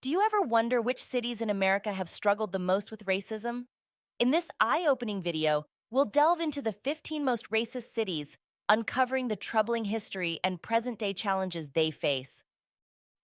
Do you ever wonder which cities in America have struggled the most with racism? In this eye-opening video, we'll delve into the 15 most racist cities, uncovering the troubling history and present-day challenges they face.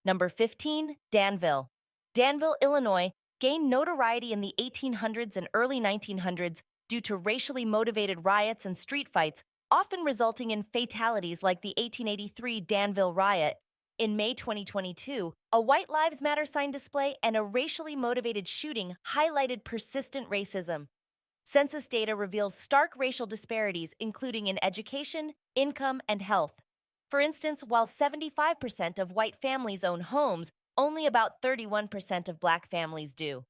Number 15, Danville. Danville, Illinois, gained notoriety in the 1800s and early 1900s due to racially motivated riots and street fights, often resulting in fatalities like the 1883 Danville riot. In May 2022, a White Lives Matter sign display and a racially motivated shooting highlighted persistent racism. Census data reveals stark racial disparities, including in education, income, and health. For instance, while 75% of white families own homes, only about 31% of black families do.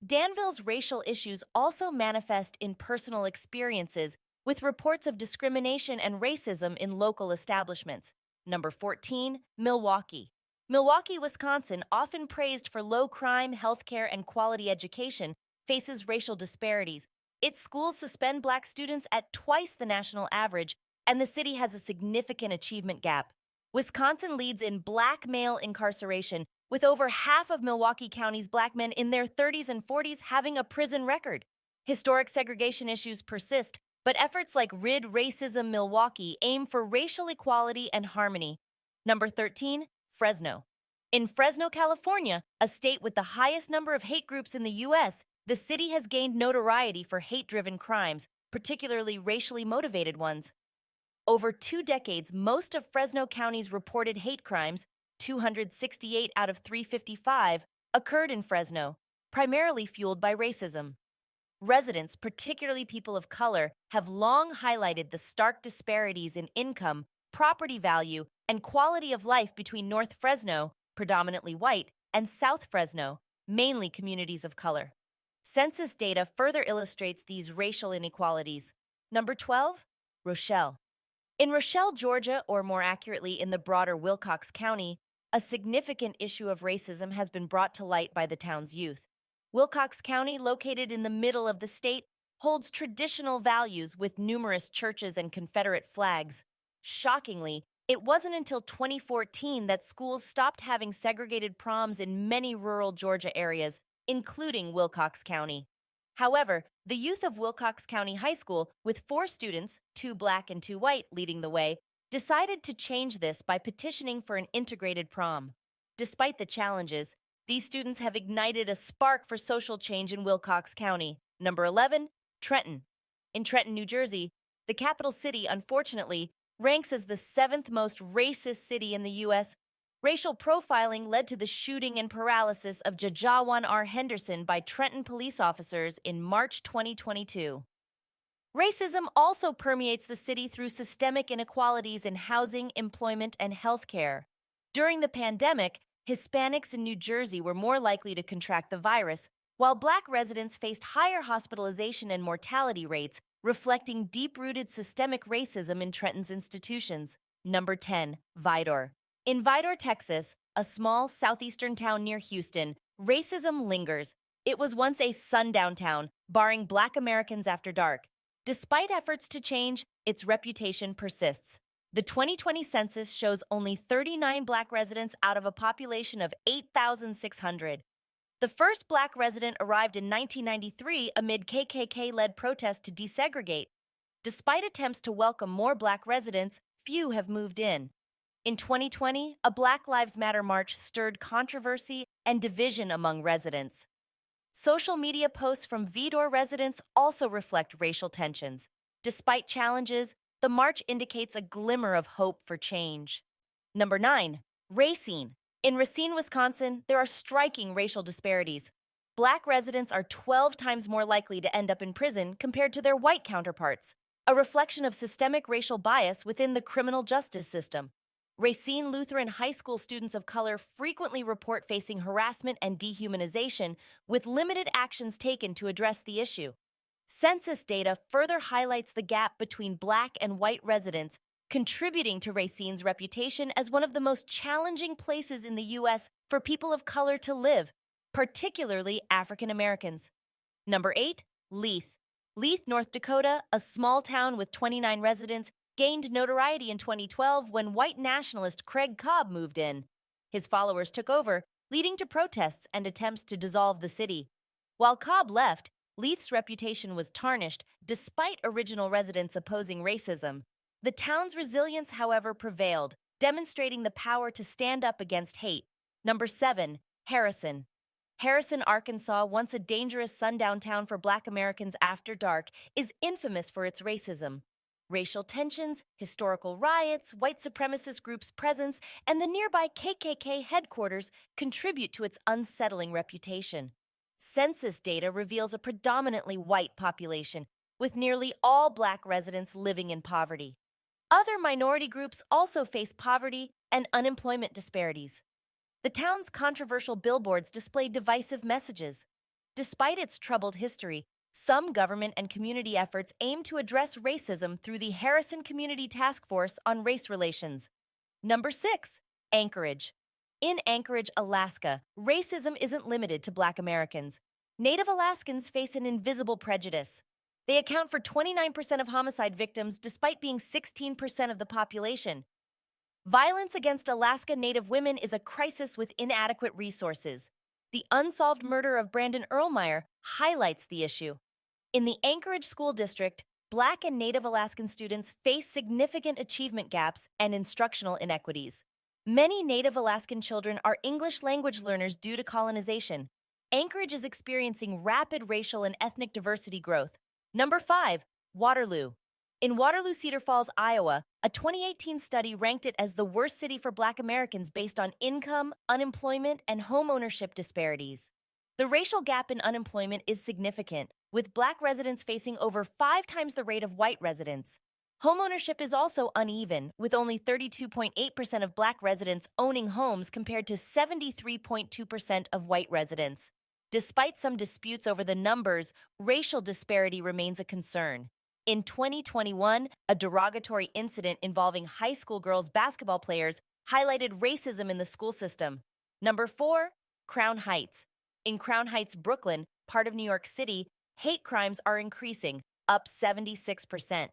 Danville's racial issues also manifest in personal experiences, with reports of discrimination and racism in local establishments. Number 14, Milwaukee. Milwaukee, Wisconsin, often praised for low crime, healthcare, and quality education, faces racial disparities. Its schools suspend black students at twice the national average, and the city has a significant achievement gap. Wisconsin leads in black male incarceration, with over half of Milwaukee County's black men in their 30s and 40s having a prison record. Historic segregation issues persist, but efforts like Rid Racism Milwaukee aim for racial equality and harmony. Number 13, Fresno. In Fresno, California, a state with the highest number of hate groups in the U.S., the city has gained notoriety for hate-driven crimes, particularly racially motivated ones. Over 2 decades, most of Fresno County's reported hate crimes, 268 out of 355, occurred in Fresno, primarily fueled by racism. Residents, particularly people of color, have long highlighted the stark disparities in income, property value, and quality of life between North Fresno, predominantly white, and South Fresno, mainly communities of color. Census data further illustrates these racial inequalities. Number 12, Rochelle. In Rochelle, Georgia, or more accurately in the broader Wilcox County, a significant issue of racism has been brought to light by the town's youth. Wilcox County, located in the middle of the state, holds traditional values with numerous churches and Confederate flags. Shockingly, it wasn't until 2014 that schools stopped having segregated proms in many rural Georgia areas, including Wilcox County. However, the youth of Wilcox County High School, with 4 students, 2 black and 2 white, leading the way, decided to change this by petitioning for an integrated prom. Despite the challenges, these students have ignited a spark for social change in Wilcox County. Number 11, Trenton. In Trenton, New Jersey, the capital city, unfortunately, ranks as the 7th most racist city in the U.S. Racial profiling led to the shooting and paralysis of Jajawan R. Henderson by Trenton police officers in March 2022. Racism also permeates the city through systemic inequalities in housing, employment, and healthcare. During the pandemic, Hispanics in New Jersey were more likely to contract the virus, while black residents faced higher hospitalization and mortality rates, reflecting deep-rooted systemic racism in Trenton's institutions. Number 10, Vidor. In Vidor, Texas, a small southeastern town near Houston, racism lingers. It was once a sundown town, barring black Americans after dark. Despite efforts to change, its reputation persists. The 2020 census shows only 39 black residents out of a population of 8,600. The first black resident arrived in 1993 amid KKK-led protests to desegregate. Despite attempts to welcome more black residents, few have moved in. In 2020, a Black Lives Matter march stirred controversy and division among residents. Social media posts from Vidor residents also reflect racial tensions. Despite challenges, the march indicates a glimmer of hope for change. Number 9, Racine. In Racine, Wisconsin, there are striking racial disparities. Black residents are 12 times more likely to end up in prison compared to their white counterparts, a reflection of systemic racial bias within the criminal justice system. Racine Lutheran High School students of color frequently report facing harassment and dehumanization, with limited actions taken to address the issue. Census data further highlights the gap between black and white residents, contributing to Racine's reputation as one of the most challenging places in the U.S. for people of color to live, particularly African Americans. Number 8, Leith. Leith, North Dakota, a small town with 29 residents, gained notoriety in 2012 when white nationalist Craig Cobb moved in. His followers took over, leading to protests and attempts to dissolve the city. While Cobb left, Leith's reputation was tarnished despite original residents opposing racism. The town's resilience, however, prevailed, demonstrating the power to stand up against hate. Number 7. Harrison. Harrison, Arkansas, once a dangerous sundown town for Black Americans after dark, is infamous for its racism. Racial tensions, historical riots, white supremacist groups' presence, and the nearby KKK headquarters contribute to its unsettling reputation. Census data reveals a predominantly white population, with nearly all Black residents living in poverty. Other minority groups also face poverty and unemployment disparities. The town's controversial billboards display divisive messages. Despite its troubled history, some government and community efforts aim to address racism through the Harrison Community Task Force on Race Relations. Number 6. Anchorage. In Anchorage, Alaska, racism isn't limited to Black Americans. Native Alaskans face an invisible prejudice. They account for 29% of homicide victims despite being 16% of the population. Violence against Alaska Native women is a crisis with inadequate resources. The unsolved murder of Brandon Erlmeyer highlights the issue. In the Anchorage School District, Black and Native Alaskan students face significant achievement gaps and instructional inequities. Many Native Alaskan children are English language learners due to colonization. Anchorage is experiencing rapid racial and ethnic diversity growth. Number 5. Waterloo. In Waterloo, Cedar Falls, Iowa, a 2018 study ranked it as the worst city for Black Americans based on income, unemployment, and home ownership disparities. The racial gap in unemployment is significant, with Black residents facing over 5 times the rate of white residents. Homeownership is also uneven, with only 32.8% of Black residents owning homes compared to 73.2% of white residents. Despite some disputes over the numbers, racial disparity remains a concern. In 2021, a derogatory incident involving high school girls basketball players highlighted racism in the school system. Number 4. Crown Heights. In Crown Heights, Brooklyn, part of New York City, hate crimes are increasing, up 76%.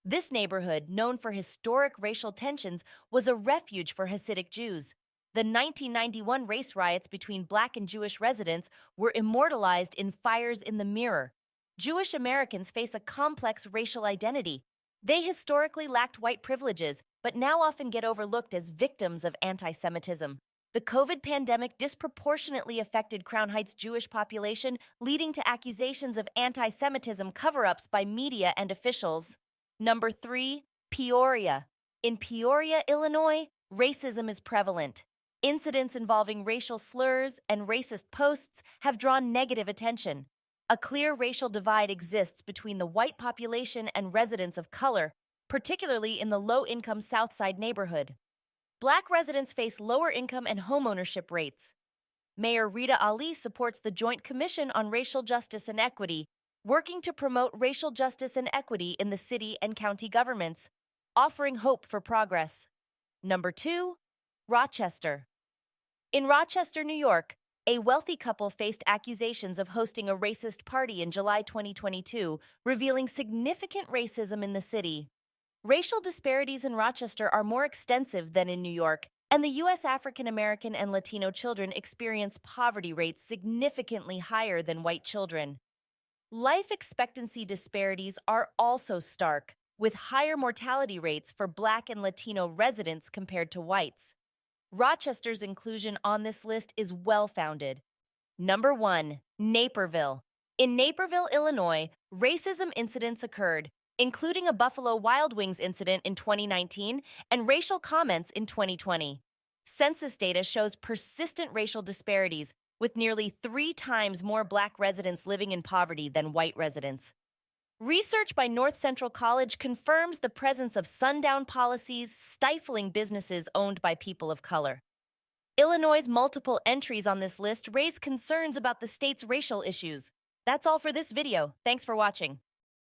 This neighborhood, known for historic racial tensions, was a refuge for Hasidic Jews. The 1991 race riots between Black and Jewish residents were immortalized in Fires in the Mirror. Jewish Americans face a complex racial identity. They historically lacked white privileges, but now often get overlooked as victims of anti-Semitism. The COVID pandemic disproportionately affected Crown Heights' Jewish population, leading to accusations of anti-Semitism cover-ups by media and officials. Number 3. Peoria. In Peoria, Illinois, racism is prevalent. Incidents involving racial slurs and racist posts have drawn negative attention. A clear racial divide exists between the white population and residents of color, particularly in the low-income Southside neighborhood. Black residents face lower income and homeownership rates. Mayor Rita Ali supports the Joint Commission on Racial Justice and Equity, working to promote racial justice and equity in the city and county governments, offering hope for progress. Number 2. Rochester. In Rochester, New York, a wealthy couple faced accusations of hosting a racist party in July 2022, revealing significant racism in the city. Racial disparities in Rochester are more extensive than in New York, and the U.S. African American and Latino children experience poverty rates significantly higher than white children. Life expectancy disparities are also stark, with higher mortality rates for Black and Latino residents compared to whites. Rochester's inclusion on this list is well-founded. Number 1. Naperville. In Naperville, Illinois, racism incidents occurred, including a Buffalo Wild Wings incident in 2019 and racial comments in 2020. Census data shows persistent racial disparities, with nearly 3 times more Black residents living in poverty than white residents. Research by North Central College confirms the presence of sundown policies stifling businesses owned by people of color. Illinois' multiple entries on this list raise concerns about the state's racial issues. That's all for this video. Thanks for watching.